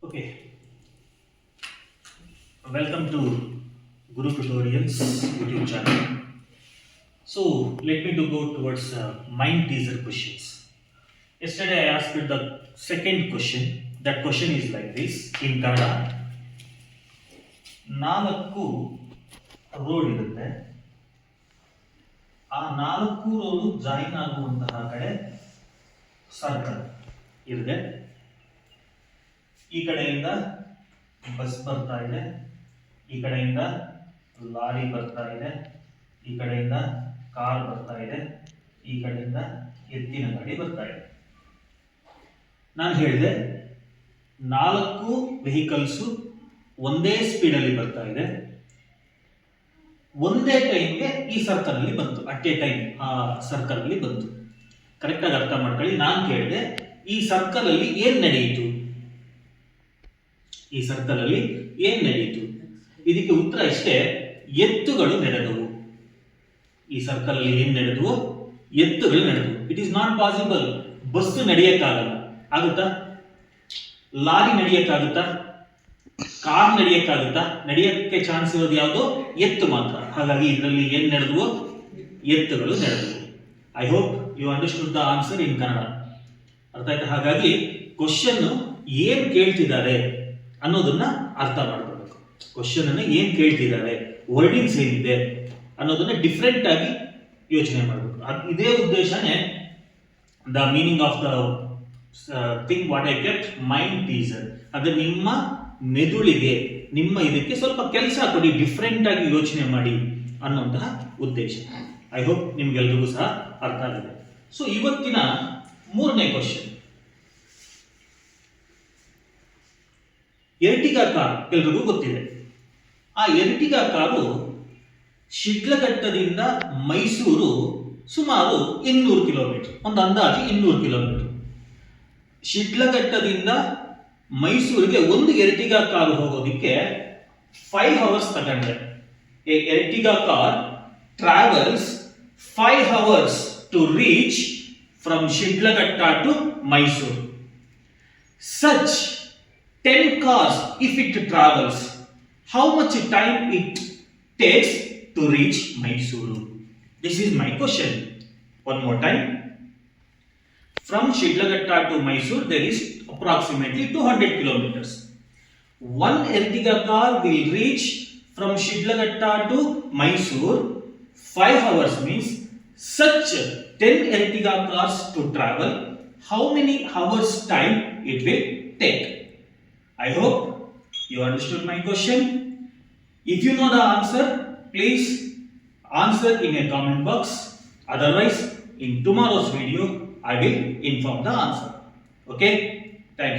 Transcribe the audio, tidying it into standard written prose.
Okay, welcome to Guru Tutorials YouTube channel. So let me to go towards mind teaser questions. Yesterday I asked you the second question. That question is like this in Kannada. ನಾಲ್ಕು road ಇರುತ್ತೆ. ಆ ನಾಲ್ಕು road join ಆಗುವಂತಹ ಕಡೆ circle ಇದೆ. ಈ ಕಡೆಯಿಂದ bus ಬರ್ತಾ ಇದೆ, ಈ ಕಡೆಯಿಂದ ಲಾರಿ ಬರ್ತಾ ಇದೆ, ಈ ಕಡೆಯಿಂದ ಕಾರ್ ಬರ್ತಾ ಇದೆ, ಈ ಕಡೆಯಿಂದ ಎತ್ತಿನ ಗಾಡಿ ಬರ್ತಾ ಇದೆ. ನಾನು ಹೇಳಿದೆ ನಾಲ್ಕು ವೆಹಿಕಲ್ಸು ಒಂದೇ ಸ್ಪೀಡಲ್ಲಿ ಬರ್ತಾ ಇದೆ, ಒಂದೇ ಟೈಮ್ಗೆ ಈ ಸರ್ಕಲ್ ಅಲ್ಲಿ ಬಂತು, ಅಟ್ ಎ ಟೈಮ್ ಆ ಸರ್ಕಲ್ ಅಲ್ಲಿ ಬಂತು. ಕರೆಕ್ಟಾಗಿ ಅರ್ಥ ಮಾಡ್ಕೊಳ್ಳಿ. ನಾನು ಕೇಳಿದೆ ಈ ಸರ್ಕಲ್ ಅಲ್ಲಿ ಏನ್ ನಡೆಯಿತು, ಈ ಸರ್ಕಲ್ ಅಲ್ಲಿ ಏನ್ ನಡೆಯಿತು? ಇದಕ್ಕೆ ಉತ್ತರ ಇಷ್ಟೇ, ಎತ್ತುಗಳು ನಡೆದವು. ಈ ಸರ್ಕಲ್ ಅಲ್ಲಿ ಏನ್ ನಡೆದವು? ಎತ್ತುಗಳು ನಡೆದವು. It is not possible. Bus ನಡೆಯಕ್ಕಾಗಲ್ಲ, ಆಗುತ್ತಾ? ಲಾರಿ ನಡೆಯಕ್ಕಾಗುತ್ತಾ? ಕಾರ್ ನಡೆಯಕ್ಕಾಗುತ್ತಾ? ನಡೆಯಕ್ಕೆ ಚಾನ್ಸ್ ಇರೋದು ಯಾವುದು? ಎತ್ತು ಮಾತ್ರ. ಹಾಗಾಗಿ ಇದರಲ್ಲಿ ಏನ್ ನಡೆದವು? ಎತ್ತುಗಳು ನಡೆದವು. I hope you understood the answer in Kannada. ಅರ್ಥ ಆಯ್ತಾ? ಹಾಗಾಗಿ ಕ್ವಶನ್ ಏನ್ ಕೇಳ್ತಿದ್ದಾರೆ ಅನ್ನೋದನ್ನ ಅರ್ಥ ಮಾಡ್ಕೋಬೇಕು. ಕ್ವಶನ್ ಅನ್ನ ಏನ್ ಕೇಳ್ತಿದ್ದಾರೆ, ವರ್ಡಿಂಗ್ಸ್ ಏನಿದೆ ಅನ್ನೋದನ್ನ ಡಿಫ್ರೆಂಟ್ ಆಗಿ ಯೋಚನೆ ಮಾಡಬೇಕು. ಇದೇ ಉದ್ದೇಶನೇ the meaning of the thing what I kept mind teaser. ಅದು ನಿಮ್ಮ ಮೆದುಳಿಗೆ, ನಿಮ್ಮ ಇದಕ್ಕೆ ಸ್ವಲ್ಪ ಕೆಲಸ ಕೊಡಿ, ಡಿಫ್ರೆಂಟ್ ಆಗಿ ಯೋಚನೆ ಮಾಡಿ ಅನ್ನುವಂತಹ ಉದ್ದೇಶ. ಐ ಹೋಪ್ ನಿಮ್ಗೆಲ್ರಿಗೂ ಸಹ ಅರ್ಥ ಆಗಿದೆ. ಸೊ ಇವತ್ತಿನ ಮೂರನೇ ಕ್ವಶನ್, ಎರ್ಟಿಗಾ ಕಾರ್ ಎಲ್ರಿಗೂ ಗೊತ್ತಿದೆ. ಆ ಎರ್ಟಿಗಾ ಕಾರು ಶಿಡ್ಲಘಟ್ಟದಿಂದ ಮೈಸೂರು ಸುಮಾರು 200 ಕಿಲೋಮೀಟರ್, ಒಂದು ಅಂದಾಜು 200 ಕಿಲೋಮೀಟರ್. ಶಿಡ್ಲಘಟ್ಟದಿಂದ ಮೈಸೂರಿಗೆ ಒಂದು ಎರ್ಟಿಗಾ ಕಾರು ಹೋಗೋದಿಕ್ಕೆ 5 hours ತಗೊಂಡ್ರೆ. A Ertiga car travels 5 hours to reach from Shidlaghatta to Mysuru. Such 10 cars, if it travels, how much time it takes to reach Mysuru? This is my question. One more time. From Shidlaghatta to Mysore, there is approximately 200 kilometers. One Ertiga car will reach from Shidlaghatta to Mysore 5 hours, means such 10 Ertiga cars to travel, how many hours time it will take? I hope you understood my question. If you know the answer, please answer in a comment box. Otherwise, in tomorrow's video, I will inform the answer. Okay? Thank you.